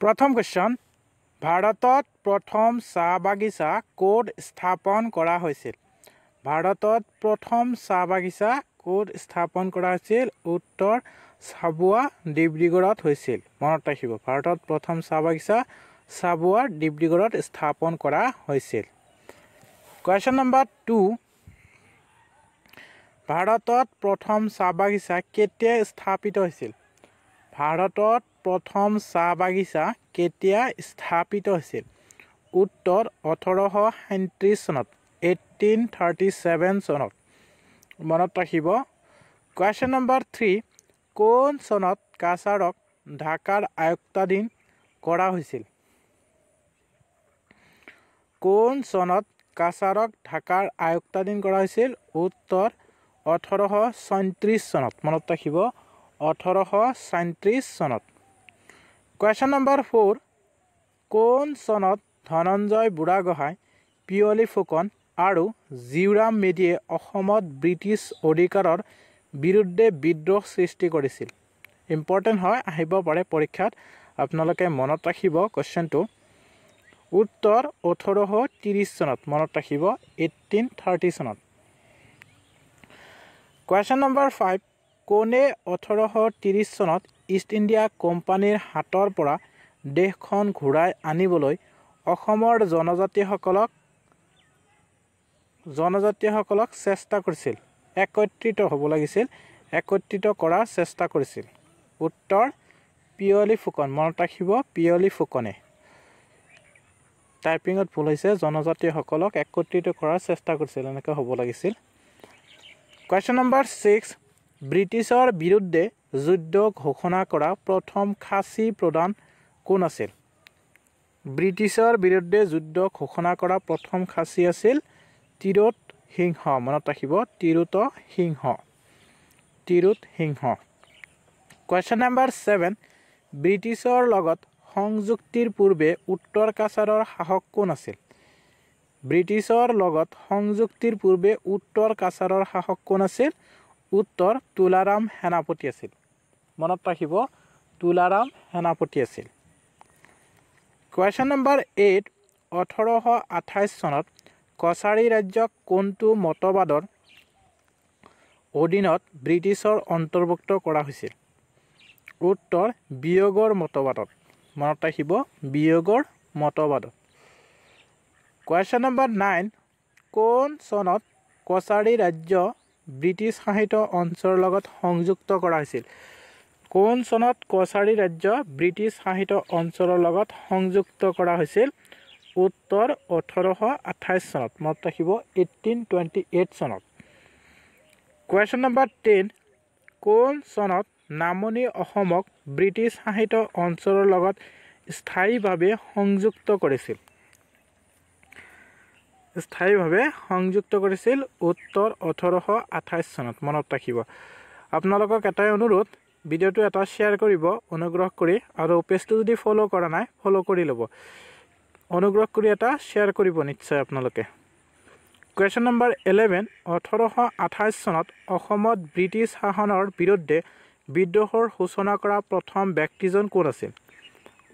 প্ৰথম কোৱেশ্চন ভাৰতত প্ৰথম চাহ বাগিচা ক'ত স্থাপন কৰা হৈছিল ভাৰতত প্ৰথম চাহ বাগিচা ক'ত স্থাপন কৰা হৈছিল উত্তৰ চাবুৱা ডিব্ৰুগড়ত হৈছিল মনত ৰাখিব ভাৰতত প্ৰথম চাহ বাগিচা চাবুৱা ডিব্ৰুগড়ত স্থাপন কৰা হৈছিল কোৱেশ্চন নম্বৰ 2 ভাৰতত প্ৰথম চাহ বাগিচা কেতিয়া স্থাপিত হৈছিল ভাৰতত প্ৰথম চাহ বাগিচা কেতিয়া স্থাপিত হৈছিল উত্তৰ 1837 চনত 1837 চনত মনত ৰাখিব কোৱেশ্চন নম্বৰ 3 কোন চনত কাছাৰক ঢাকাৰ আয়ুক্তাধীন কৰা হৈছিল কোন চনত কাছাৰক ঢাকাৰ আয়ুক্তাধীন কৰা হৈছিল উত্তৰ 1837 চনত মনত ৰাখিব 1837 চনত কোৱেশ্চন নম্বৰ 4 কোন চনত ধনঞ্জয় বুঢ়াগোহাঁই পিয়লি ফুকন আৰু জিউৰাম মেধিয়ে অসমত ব্ৰিটিছ অধিকাৰৰ বিৰুদ্ধে বিদ্ৰোহ সৃষ্টি কৰিছিল ইম্পৰ্টেন্ট হয় আহিব পাৰে পৰীক্ষাত আপোনালোকে মনত ৰাখিব কোৱেশ্চনটো উত্তৰ 1830 চনত মনত ৰাখিব 1830 চনত কোৱেশ্চন নম্বৰ 5 কোনে 1830 চনত ইষ্ট ইণ্ডিয়া কোম্পানীৰ হাতৰ পৰা দেশখন ঘূৰাই আনিবলৈ অসমৰ জনজাতীয়সকলক চেষ্টা কৰিছিল একত্ৰিত হ'ব লাগিছিল একত্ৰিত কৰাৰ চেষ্টা কৰিছিল উত্তৰ পিয়লি ফুকন মনত ৰাখিব পিয়লি ফুকনে টাইপিঙত ভুল হৈছে জনজাতীয়সকলক একত্ৰিত কৰাৰ চেষ্টা কৰিছিল এনেকৈ হ'ব লাগিছিল কোৱেশ্চন নম্বৰ 6 ব্ৰিটিছৰ বিৰুদ্ধে যুদ্ধ ঘোষণা কৰা প্ৰথম খাচী প্ৰধান কোন আছিল ব্ৰিটিছৰ বিৰুদ্ধে যুদ্ধ ঘোষণা কৰা প্ৰথম খাচী আছিল তিৰোত সিংহ মনত ৰাখিব তিৰোত সিংহ কোৱেশ্চন নম্বৰ 7 ব্ৰিটিছৰ লগত সংযুক্তিৰ পূৰ্বে উত্তৰ কাছাৰৰ শাসক কোন আছিল ব্ৰিটিছৰ লগত সংযুক্তিৰ পূৰ্বে উত্তৰ কাছাৰৰ শাসক কোন আছিল উত্তৰ তুলাৰাম সেনাপতি আছিল মনত ৰাখিব তুলাৰাম সেনাপতি আছিল কোৱেশ্চন নম্বৰ 8 1828 চনত কছাৰী ৰাজ্যক কোনটো মতবাদৰ অধীনত ব্ৰিটিছৰ অন্তৰ্ভুক্ত কৰা হৈছিল উত্তৰ বিয়োগৰ মতবাদত মনত ৰাখিব বিয়োগৰ মতবাদত কোৱেশ্চন নম্বৰ 9 কোন চনত কছাৰী ৰাজ্য ব্ৰিটিছ শাসিত অঞ্চলৰ লগত সংযুক্ত কৰা হৈছিল কোন চনত কছাৰী ৰাজ্য ব্ৰিটিছ শাসিত অঞ্চলৰ লগত সংযুক্ত কৰা হৈছিল উত্তৰ 1828 চনত মনত ৰাখিব 1828 চনত কোৱেশ্চন নম্বৰ 10 কোন চনত নামনি অসমক ব্ৰিটিছ শাসিত অঞ্চলৰ লগত স্থায়ীভাৱে সংযুক্ত কৰিছিল উত্তৰ 1828 চনত মনত ৰাখিব আপোনালোকক এটাই অনুৰোধ ভিডিঅ'টো এটা শ্বেয়াৰ কৰিব অনুগ্ৰহ কৰি আৰু পেজটো যদি ফলো কৰা নাই ফলো কৰি ল'ব অনুগ্ৰহ কৰি এটা শ্বেয়াৰ কৰিব নিশ্চয় আপোনালোকে কোৱেশ্চন নম্বৰ 11 1828 চনত অসমত ব্ৰিটিছ শাসনৰ বিৰুদ্ধে বিদ্ৰোহৰ সূচনা কৰা প্ৰথম ব্যক্তিজন কোন আছিল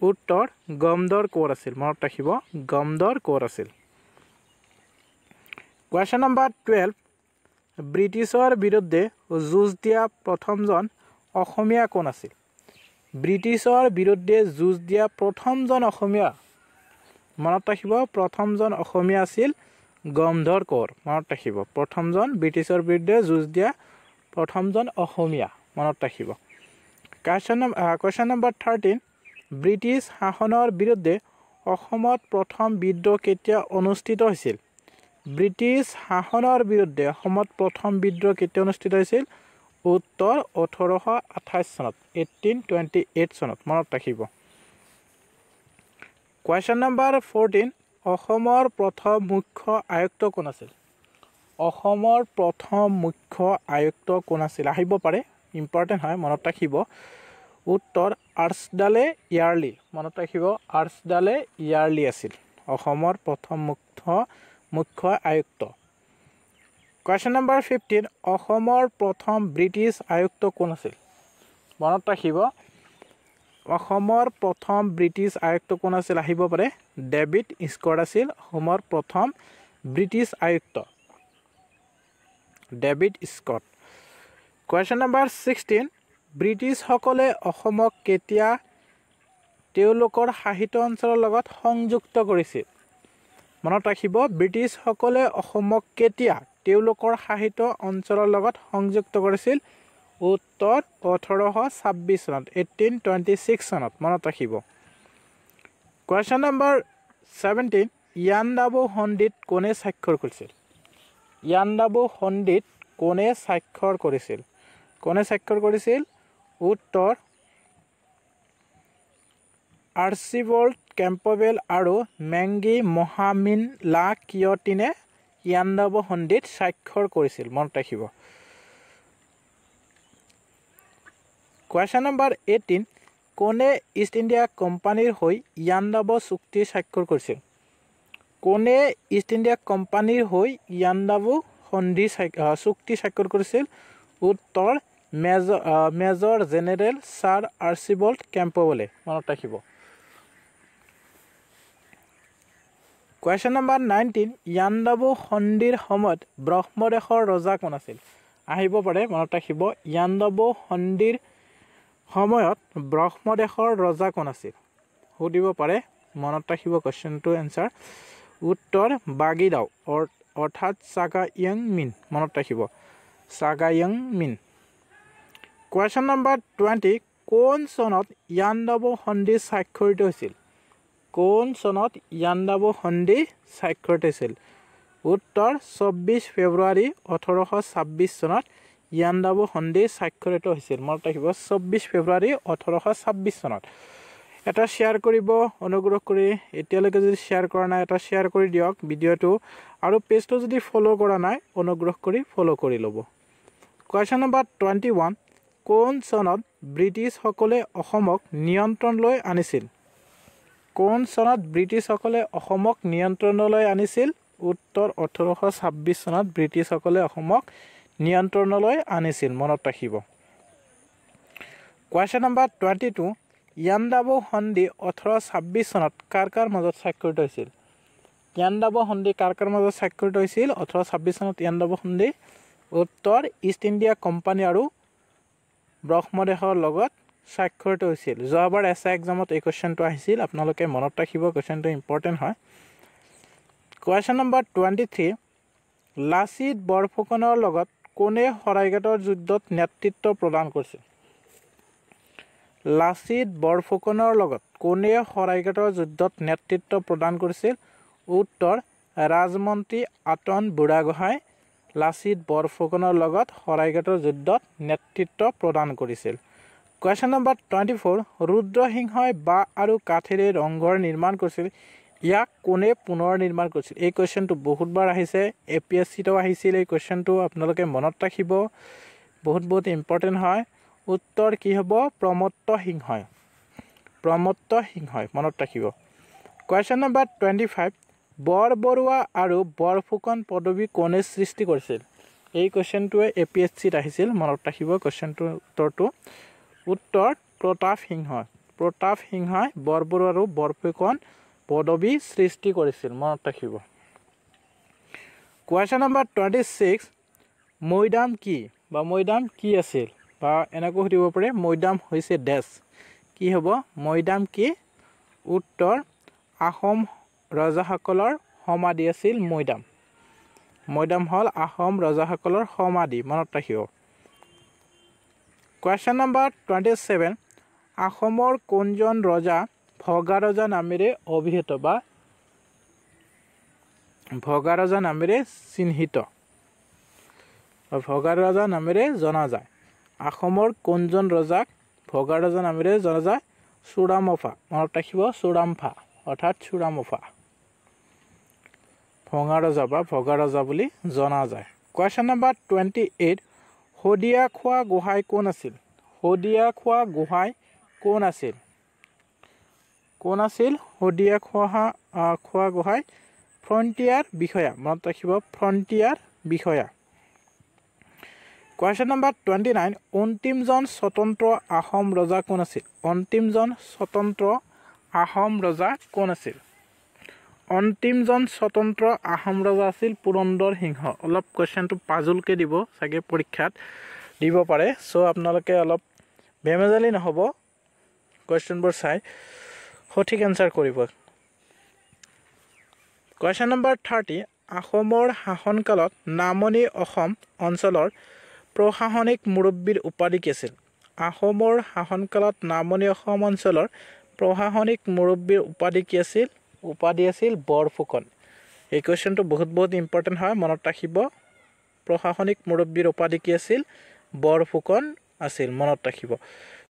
উত্তৰ গমদৰ কোঁৱৰ আছিল মনত ৰাখিব গমদৰ কোঁৱৰ আছিল কোৱেশ্চন নম্বৰ 12 ব্ৰিটিছৰ বিৰুদ্ধে যুঁজ দিয়া প্ৰথমজন অসমীয়া কোন আছিল ব্ৰিটিছৰ বিৰুদ্ধে যুঁজ দিয়া প্ৰথমজন অসমীয়া মনত ৰাখিব প্ৰথমজন অসমীয়া আছিল গমধৰ কোঁৱৰ মনত ৰাখিব প্ৰথমজন ব্ৰিটিছৰ বিৰুদ্ধে যুঁজ দিয়া প্ৰথমজন অসমীয়া মনত ৰাখিব কোৱেশ্চন নম্বৰ 13 ব্ৰিটিছ শাসনৰ বিৰুদ্ধে অসমত প্ৰথম বিদ্ৰোহ কেতিয়া অনুষ্ঠিত হৈছিল ব্ৰিটিছ শাসনৰ বিৰুদ্ধে অসমত প্ৰথম বিদ্ৰোহ কেতিয়া অনুষ্ঠিত হৈছিল উত্তৰ 1828 চনত 1828 চনত মনত ৰাখিব কোৱেশ্চন নম্বৰ 14 অসমৰ প্ৰথম মুখ্য আয়ুক্ত কোন আছিল অসমৰ প্ৰথম মুখ্য আয়ুক্ত কোন আছিল আহিব পাৰে ইম্পৰ্টেন্ট হয় মনত ৰাখিব উত্তৰ আৰ্চডালে ইয়াৰ্লি মনত ৰাখিব আৰ্চডালে ইয়াৰ্লি আছিল অসমৰ প্ৰথম মুখ্য আয়ুক্ত কোৱেশ্চন নম্বৰ 15 অসমৰ প্ৰথম ব্ৰিটিছ আয়ুক্ত কোন আছিল মনত ৰাখিব অসমৰ প্ৰথম ব্ৰিটিছ আয়ুক্ত কোন আছিল আহিব পাৰে ডেভিড স্কট আছিল অসমৰ প্ৰথম ব্ৰিটিছ আয়ুক্ত David Scott Question number 16 British সকলে অসমক কেতিয়া তেওঁলোকৰ সাহিত্য অঞ্চলৰ লগত সংযুক্ত কৰিছিল মনত ৰাখিব ব্ৰিটিছ সকলে অসমক কেতিয়া তেওঁলোকৰ সাহিত্য অঞ্চলৰ লগত সংযুক্ত কৰিছিল উত্তৰ 1826 চনত 1826 চনত মনত ৰাখিব Question number 17 ইয়াণ্ডাবু সন্ধিত কোনে স্বাক্ষৰ কৰিছিল ইয়াণ্ডাবু সন্ধিত কোনে স্বাক্ষৰ কৰিছিল উত্তৰ আৰ্চিবল্ড কেম্পবেল আৰু মেংগি মহামিন লা কিয়টিনে ইয়াণ্ডাবু সন্ধিত স্বাক্ষৰ কৰিছিল মনত ৰাখিব Question number 18 কোনে ইষ্ট ইণ্ডিয়া কোম্পানীৰ হৈ ইয়াণ্ডাবু চুক্তি স্বাক্ষৰ কৰিছিল কোনে ইষ্ট ইণ্ডিয়া কোম্পানীৰ হৈ ইয়াণ্ডাবু সন্ধি চুক্তি স্বাক্ষৰ কৰিছিল উত্তৰ মেজৰ জেনেৰেল ছাৰ আৰ্চিবল্ড কেম্পবেলে মনত ৰাখিব Question number 19 ইয়াণ্ডাবু সন্ধিৰ সময়ত ব্ৰহ্মদেশৰ ৰজা কোন আছিল আহিব পাৰে মনত ৰাখিব ইয়াণ্ডাবু সন্ধিৰ সময়ত ব্ৰহ্মদেশৰ ৰজা কোন আছিল সুধিব পাৰে মনত ৰাখিব কোৱেশ্চনটো এনসাৰ উত্তৰ বাগিৰাও অৰ্থাৎ চাগায়াং মিন মনত ৰাখিব চাগায়াং মিন Question number 20 কোন চনত ইয়াণ্ডাবু সন্ধি স্বাক্ষৰিত হৈছিল কোন চনত ইয়াণ্ডাবু সন্ধি স্বাক্ষৰিত হৈছিল উত্তৰ 24 ফেব্ৰুৱাৰী 1826 চনত ইয়াণ্ডাবু সন্ধি স্বাক্ষৰিত হৈছিল মনত ৰাখিব 24 ফেব্ৰুৱাৰী 1826 চনত এটা শেয়াৰ কৰিব অনুগ্ৰহ কৰি এতিয়ালৈকে যদি শেয়াৰ কৰা নাই এটা শেয়াৰ কৰি দিয়ক ভিডিঅটো আৰু পেজটো যদি ফলো কৰা নাই অনুগ্ৰহ কৰি ফলো কৰি ল'ব Question number 21 কোন চনত ব্ৰিটিছ সকলে অসমক নিয়ন্ত্ৰণলৈ আনিছিল কোন চনত ব্ৰিটিছ সকলে অসমক নিয়ন্ত্ৰণলৈ আনিছিল উত্তৰ 1826 চনত ব্ৰিটিছ সকলে অসমক নিয়ন্ত্ৰণলৈ আনিছিল মনত ৰাখিব Question number 22 ইয়াণ্ডাবু সন্ধি 1826 চনত কাৰ মাজত স্বাক্ষৰিত হৈছিল ইয়াণ্ডাবু সন্ধি কাৰ মাজত স্বাক্ষৰিত হৈছিল 1826 চনত ইয়াণ্ডাবু সন্ধি উত্তৰ ইষ্ট ইণ্ডিয়া কোম্পানী আৰু ব্ৰহ্মদেশৰ লগত স্বাক্ষৰিত হৈছিল যোৱাবাৰ এছআই এক্সামত এই কোৱেশ্চনটো আহিছিল আপোনালোকে মনত ৰাখিব কোৱেশ্চনটো ইম্পৰ্টেন্ট হয় Question number 23 লাচিত বৰফুকনৰ লগত কোনে শৰাইঘাটৰ যুদ্ধত নেতৃত্ব প্ৰদান কৰিছিল লাচিত বৰফুকনৰ লগত কোনে শৰাইঘাটৰ যুদ্ধত নেতৃত্ব প্ৰদান কৰিছিল উত্তৰ ৰাজমন্ত্ৰী আতন বুঢ়াগোহাঁই লাচিত বৰফুকনৰ লগত শৰাইঘাটৰ যুদ্ধত নেতৃত্ব প্ৰদান কৰিছিল Question number 24 ৰুদ্ৰসিংহই বাঁহ আৰু কাঠেৰে ৰংঘৰ নিৰ্মাণ কৰিছিল ইয়াক কোনে পুনৰ নিৰ্মাণ কৰিছিল এই কোৱেশ্চনটো বহুতবাৰ আহিছে এপিএসসিটো আহিছিল এই কোৱেশ্চনটো আপোনালোকে মনত ৰাখিব বহুত ইম্পৰ্টেন্ট হয় উত্তৰ কি হ'ব প্ৰমত্ত সিংহই মনত ৰাখিব Question number 25 বৰবৰুৱা আৰু বৰফুকন পদবী কোনে সৃষ্টি কৰিছিল এই কোৱেশ্চনটোৱে এপিএসসিত আহিছিল মনত ৰাখিব কোৱেশ্চনটোৰ উত্তৰটো উত্তৰ প্ৰতাপ সিংহই বৰবৰুৱা আৰু বৰফুকন পদবী সৃষ্টি কৰিছিল মনত ৰাখিব Question number 26 মৈদাম কি আছিল বা এনেকৈ সুধিব পাৰে মৈদাম হৈছে ডেছ কি হ'ব মৈদাম কি উত্তৰ আহোম ৰজাসকলৰ সমাধি আছিল মৈদাম হল আহোম ৰজাসকলৰ সমাধি মনত ৰাখিব Question number 27 আহোমৰ কোনজন ৰজা ভগা ৰজা নামেৰে অভিহিত বা ভগা ৰজা নামেৰে চিহ্নিত ভগা ৰজা নামেৰে জনা যায় আহোমৰ কোনজন ৰজাক ভগা ৰজা নামেৰে জনা যায় চুৰামফা মনত ৰাখিব চুৰামফা অৰ্থাৎ চুৰামফা ভগা ৰজা বুলি জনা যায় Question number 28 হদিয়াখোৱা গোহাঁই কোন আছিল হদিয়াখোৱা গোহাঁই ফ্ৰন্টিয়াৰ বিষয়া মনত ৰাখিব ফ্ৰন্টিয়াৰ বিষয়া Question number 29. অন্তিমজন স্বতন্ত্ৰ আহোম ৰজা কোন আছিল? অন্তিমজন স্বতন্ত্ৰ আহোম ৰজা কোন আছিল? অন্তিমজন স্বতন্ত্ৰ আহোম ৰজা আছিল পুৰন্দৰ সিংহ। অলপ কুৱেশ্যনটো পাজুলকৈ দিব চাগে পৰীক্ষাত দিব পাৰে। সো আপোনালোকে অলপ বেমেজালি নহ'ব কুৱেশ্যনবোৰ চাই সঠিক এনসাৰ কৰিব। Question number 30. আহোমৰ শাসনকালত নামনি অসম অঞ্চলৰ প্ৰশাসনিক মুৰব্বীৰ উপাধি কি আছিল? আহোমৰ শাসনকালত নামনি অসম অঞ্চলৰ প্ৰশাসনিক মুৰব্বীৰ উপাধি কি আছিল? উপাধি আছিল বৰফুকন। এই কুৱেশ্যনটো বহুত ইম্পৰ্টেণ্ট হয়, মনত ৰাখিব। প্ৰশাসনিক মুৰব্বীৰ উপাধি কি আছিল? বৰফুকন আছিল, মনত ৰাখিব।